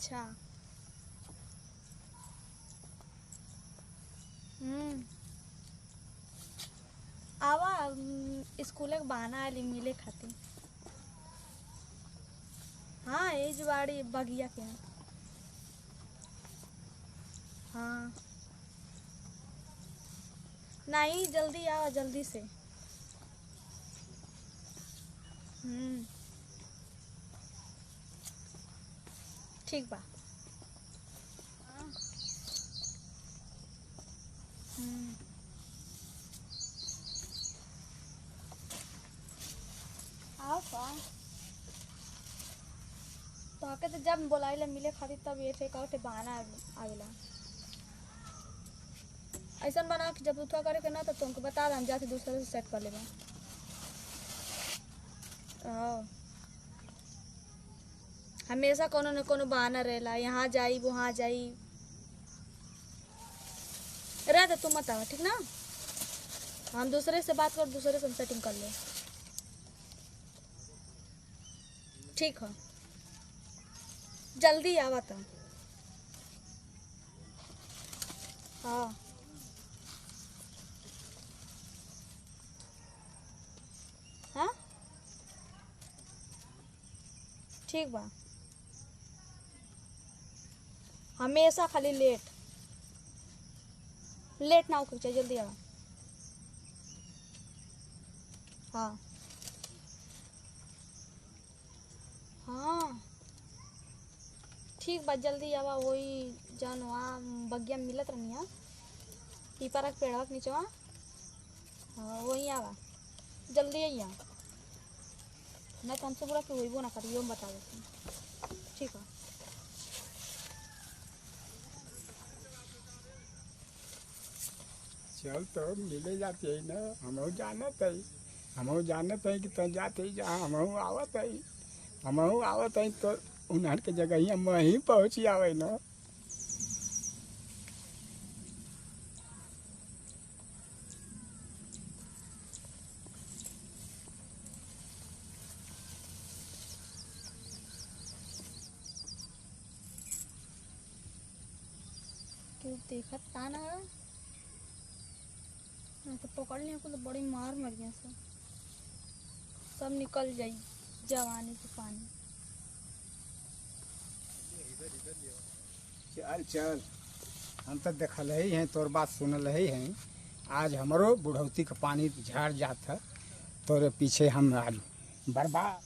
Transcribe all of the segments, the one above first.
अच्छा। आवा स्कूल के बहाना आली मिले खातिर। हाँ एज बाड़ी बगिया के हैं। हाँ नहीं जल्दी आओ जल्दी से। ठीक बा। आओ का तो आके तो जब बोलाइला मिले खातिर तब ये थे का बहाना आवेला। ऐसा बना कि जब उठा करे के ना तो तुमको बता हम जाके दूसरे से सेट कर लेबा। हमेशा कोनो न कोनो बहाना रहेला, यहाँ जाई वहाँ जाई। रह दे तुम मत आवा ठीक ना, हम दूसरे से बात कर दूसरे से सेटिंग कर ले। ठीक है जल्दी आवा था। हाँ हाँ ठीक बा। हमेशा खाली लेट लेट ना हो चाहिए, जल्दी आवा। हाँ हाँ ठीक बा जल्दी आवा। वही जान वहाँ बगिया मिलत रहनी पीपरा के पेड़वा के नीचवा। हाँ वही आवा जल्दी आइया, नहीं तो हमसे बोला कि वही वो ना करिए हम बता देते। ठीक है चल तो मिले जाते ही ना, हम जानत है कि तुम जाते ही जहाँ हम आवत है तो उन्हन के जगह ही हम वहीं पहुँची आवे ना। क्यों देखत ता ना तो पकड़ लिया को तो बड़ी मार मर गया सब निकल जाई जवानी के पानी। चल चल हम तो देखल ही हैं, तोर बात सुनल ही हैं। आज हमारो बुढ़ौती का पानी झाड़ जात है, तोरे पीछे हम आज बर्बाद।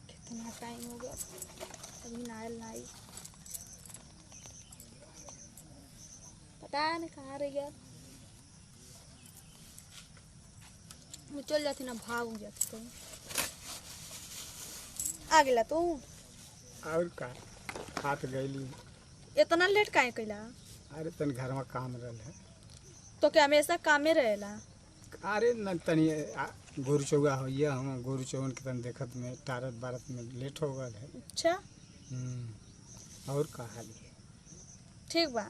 कितना टाइम हो गया अभी नायल नाई, पता नहीं कहाँ रह गया। मैं चल जाती ना भाग जाती तो आ गया तू। और का खात गईली। इतना लेट काहे कैला? अरे तन घर में काम रहल है। तो क्या हमेशा कामे रहेला? अरे न तनी गोरु चौगा होइया, हम गोरु चौगन के तन देखत में टारत बारत में लेट हो गल है। अच्छा और का हाल है? ठीक बा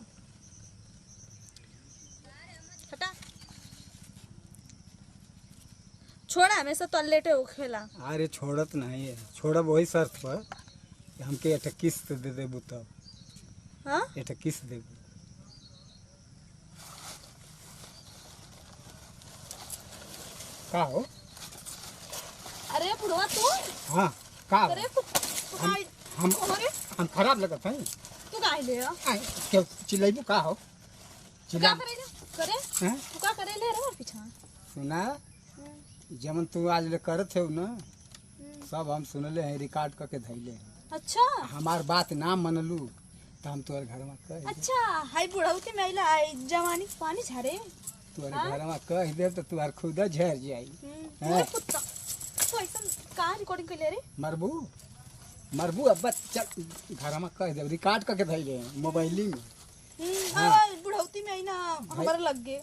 हटा छोड़ा, हमेशा तो लेटे हो खेला। अरे छोड़त नहीं है, छोड़ब वही शर्त पर कि हमके एक किस्त दे देबू तब। हाँ एक किस्त देबू। का हो? अरे बुढ़वा तू। हाँ का हो? अरे हम खराब लगत हैं। तू काहे ले क्यों चिल्लाइबू? का हो? चिल्ला करे तू का करे ले रे पीछा। सुना जमन तू आज ले करत है ना, सब हम सुनले हैं, रिकॉर्ड करके धैले हैं। अच्छा हमार बात ना मनलू तो हम तोर घर में कह। अच्छा हाय बुढ़ौती में आइला जवानी के पानी झाड़े। तोर घर में कह दे तो तू खुद झड़ जाई। कुत्ता तो ऐसा का रिकॉर्डिंग कर ले रे? मरबू अब चल घर में कह दे, रिकॉर्ड करके धैले हैं मोबाइल में। बुढ़ौती में आई ना हमारा लग गए।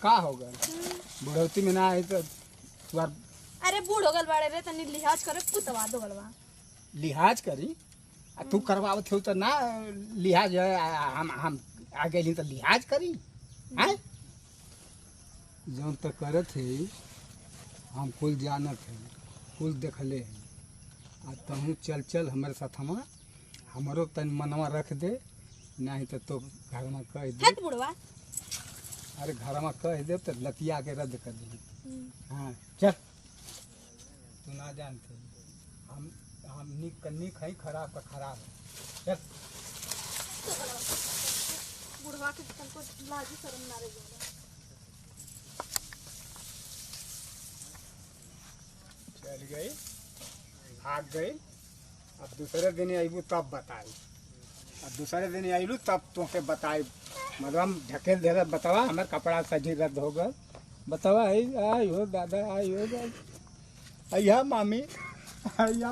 का होगा बुढ़ौती में ना आई तो तुआर। अरे बूढ़ हो गल बाड़े रे, तनी लिहाज करे पुतवा दो गलवा। लिहाज करी तू करवावत हो तो ना लिहाज हम आ गई तो लिहाज करी। हैं जौन तक करत है हम कुल जानत है, कुल देखले है। आ तहूँ चल चल हमारे साथ हमारो तन मनवा रख दे, नहीं तो घर में कह दे। हट बुढ़वा। अरे घर में कह दे तो लतिया के रद्द कर दे। हम्म। हाँ चल, तू ना जानते हम निक है, खराब का खराब है। चल बुढ़वा के तनको लाजी शर्म ना रही। चल गई, भाग गई। अब दूसरे दिन अबू तब बताई, अब दूसरे दिन अबू तब तुमके बताई। मतलब हम ढकेल दे रहे, बतावा हमारे कपड़ा सजी रद्द हो गए। बतावा आई हो दादा, आई हो दादा, अया मामी, अया